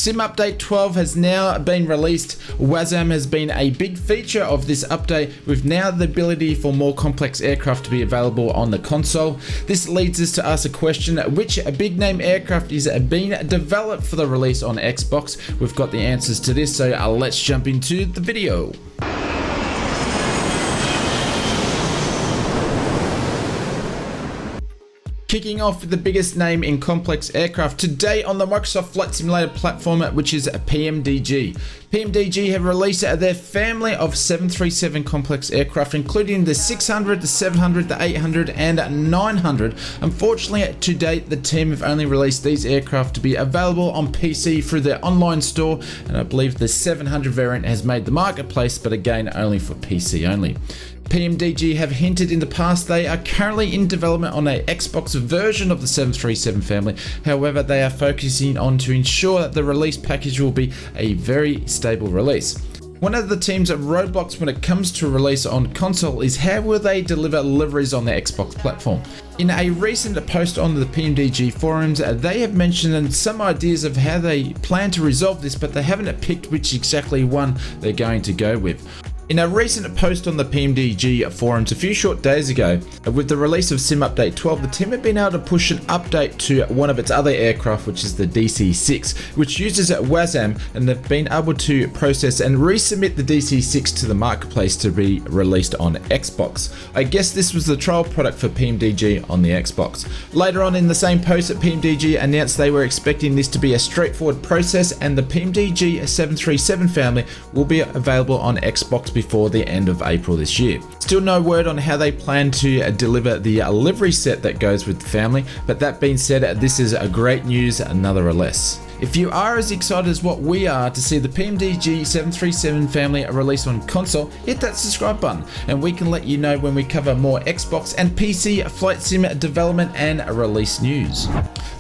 Sim Update 12 has now been released. WASM has been a big feature of this update, with now the ability for more complex aircraft to be available on the console. This leads us to ask a question: which big name aircraft is being developed for the release on Xbox? We've got the answers to this, so let's jump into the video. Kicking off with the biggest name in complex aircraft today on the Microsoft Flight Simulator platform, which is PMDG. PMDG have released their family of 737 complex aircraft, including the 600, the 700, the 800, and 900. Unfortunately, to date, the team have only released these aircraft to be available on PC through their online store, and I believe the 700 variant has made the marketplace, but again, only for PC only. PMDG have hinted in the past they are currently in development on an Xbox version of the 737 family. However, they are focusing on to ensure that the release package will be a very stable release. One of the team's roadblocks when it comes to release on console is how will they deliver deliveries on the Xbox platform. In a recent post on the PMDG forums, they have mentioned some ideas of how they plan to resolve this, but they haven't picked which exactly one they're going to go with. In a recent post on the PMDG forums a few short days ago, with the release of Sim Update 12, the team have been able to push an update to one of its other aircraft, which is the DC-6, which uses WASM, and they've been able to process and resubmit the DC-6 to the marketplace to be released on Xbox. I guess this was the trial product for PMDG on the Xbox. Later on in the same post, PMDG announced they were expecting this to be a straightforward process, and the PMDG 737 family will be available on Xbox before the end of April this year. Still no word on how they plan to deliver the livery set that goes with the family, but that being said, this is a great news nonetheless. If you are as excited as what we are to see the PMDG 737 family released on console, hit that subscribe button and we can let you know when we cover more Xbox and PC flight sim development and release news.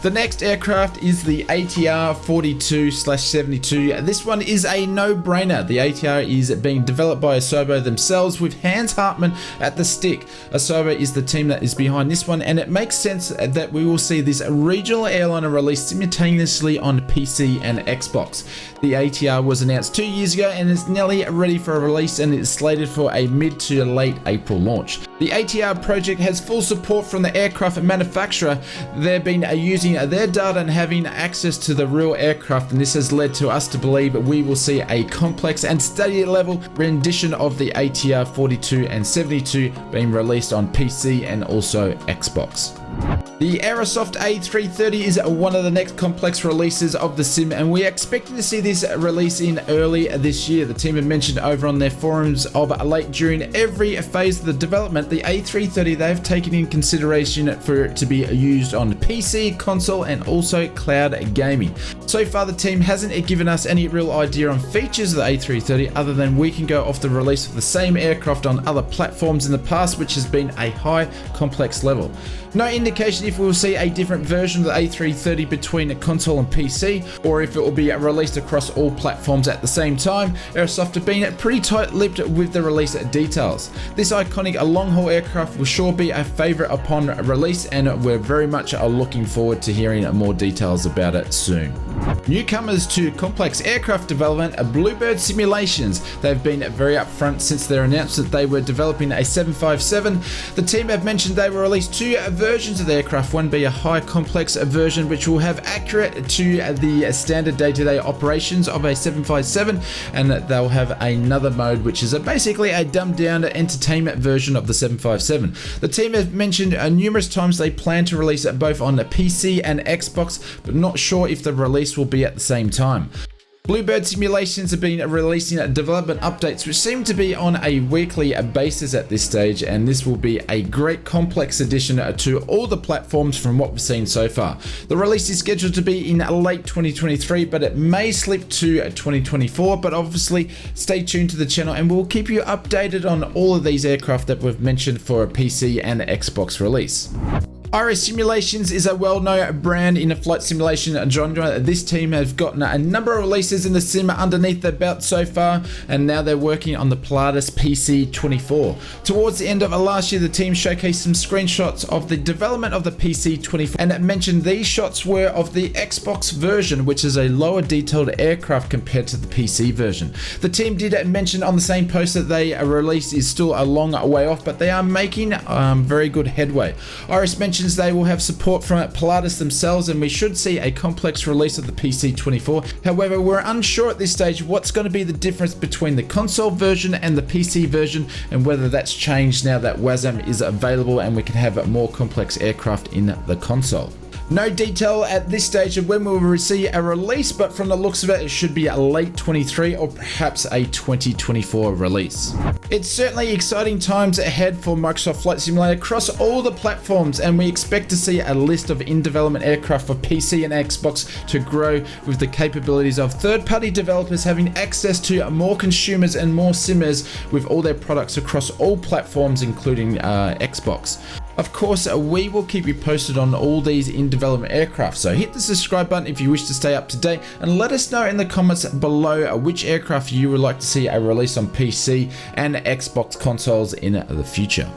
The next aircraft is the ATR 42/72. This one is a no-brainer. The ATR is being developed by Asobo themselves with Hans Hartmann at the stick. Asobo is the team that is behind this one, and it makes sense that we will see this regional airliner released simultaneously on PC and Xbox. The ATR was announced 2 years ago and is nearly ready for a release, and is slated for a mid to late April launch. The ATR project has full support from the aircraft manufacturer. They've been using their data and having access to the real aircraft, and this has led to us to believe we will see a complex and study level rendition of the ATR 42 and 72 being released on PC and also Xbox. The Aerosoft A330 is one of the next complex releases of the sim, and we're expecting to see this release in early this year. The team have mentioned over on their forums of late during every phase of the development, the A330 they've taken in consideration for it to be used on PC, console, and also cloud gaming. So far, the team hasn't given us any real idea on features of the A330 other than we can go off the release of the same aircraft on other platforms in the past, which has been a high complex level. No indication if we will see a different version of the A330 between a console and PC, or if it will be released across all platforms at the same time. Aerosoft have been pretty tight-lipped with the release details. This iconic long-haul aircraft will sure be a favourite upon release, and we're very much looking forward to hearing more details about it soon. Newcomers to complex aircraft development are Bluebird Simulations. They've been very upfront since their announcement they were developing a 757. The team have mentioned they will release two versions of the aircraft, one be a high complex version which will have accurate to the standard day-to-day operations of a 757, and they'll have another mode which is basically a dumbed down entertainment version of the 757. The team have mentioned numerous times they plan to release it both on the PC and Xbox, but not sure if the release will be at the same time. Bluebird Simulations have been releasing development updates which seem to be on a weekly basis at this stage, and this will be a great complex addition to all the platforms from what we've seen so far. The release is scheduled to be in late 2023, but it may slip to 2024, but obviously stay tuned to the channel and we'll keep you updated on all of these aircraft that we've mentioned for a PC and Xbox release. RS Simulations is a well-known brand in the flight simulation genre. This team have gotten a number of releases in the sim underneath their belt so far, and now they're working on the Pilatus PC24. Towards the end of last year, the team showcased some screenshots of the development of the PC24, and it mentioned these shots were of the Xbox version, which is a lower detailed aircraft compared to the PC version. The team did mention on the same post that their release is still a long way off, but they are making very good headway. RS mentions they will have support from Pilatus themselves, and we should see a complex release of the PC24. However, we're unsure at this stage what's going to be the difference between the console version and the PC version, and whether that's changed now that WASM is available and we can have more complex aircraft in the console. No detail at this stage of when we will receive a release, but from the looks of it, it should be a late 23 or perhaps a 2024 release. It's certainly exciting times ahead for Microsoft Flight Simulator across all the platforms, and we expect to see a list of in-development aircraft for PC and Xbox to grow, with the capabilities of third-party developers having access to more consumers and more simmers with all their products across all platforms, including Xbox. Of course, we will keep you posted on all these in-development aircraft, so hit the subscribe button if you wish to stay up to date, and let us know in the comments below which aircraft you would like to see a release on PC and Xbox consoles in the future.